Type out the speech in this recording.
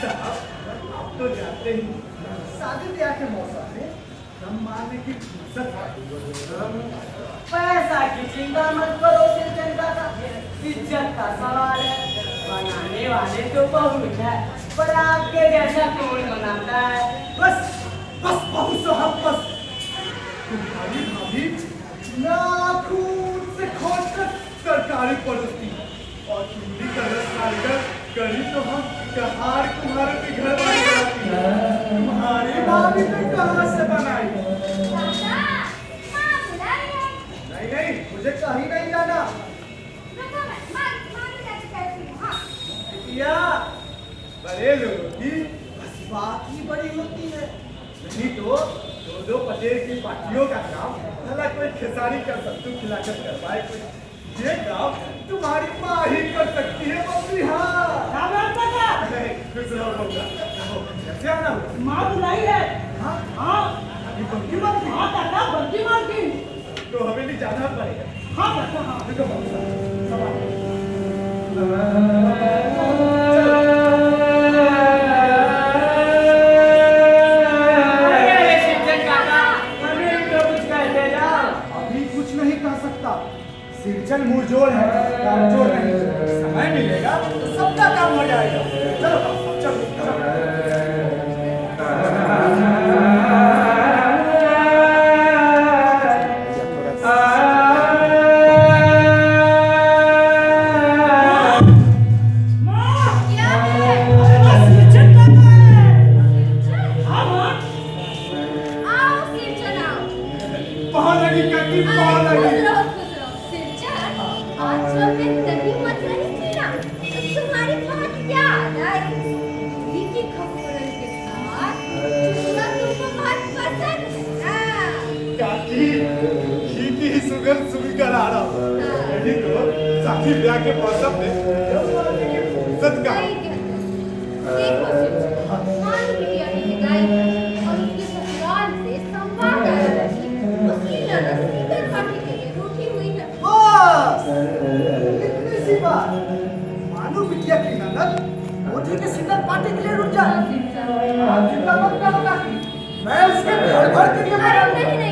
आप तो जानते ही शादी ब्याह के मौसम में दम मारने की फुर्सत है। पैसा की चिंता मत करो सिर्फ का इज्जत का सवाल है। बनाने वाले तो बहुत है पर आपके जैसा कौन बनाता है। बस बस बहुत साहब बस। तुम्हारी भाभी नाखून से खोदकर सरकारी पड़ोसी और चूड़ी का रस डालकर करी तो हम कहार कुम्हारों के घर वाली बनाती है। तुम्हारी भाभी ने कहाँ से बनाई? नहीं नहीं मुझे कहीं नहीं जाना। बिटिया बड़े लोगों की बस बात ही बड़ी होती है। नहीं तो दो पटेल की पार्टियों का काम भला कोई खेसारी का सत्तू खिलाकर करवाए। कोई ये काम तुम्हारी माँ ही कर सकती है। मम्मी हाँ खुश रहो बउआ। कैसे आना हुआ? माँ बुलाई है। हाँ हाँ अभी बंकी मार दी। हाँ काका बंकी मार दी। तो हमें भी जाना पड़ेगा। हाँ काका हाँ। देखो बउआ, सवाल। सिरजन मुरझोल है, कामचोर नहीं। समय मिलेगा तो सबका काम हो जाएगा। चलो चलो ब्याह के मौसम में फुर्सत का इतनी सी बात। मानो बिटिया की ननद मोदी के शीतल पार्टी के लिए रुक जाए। चिंता मत करो काकी, मैं उसके घर भर के लिए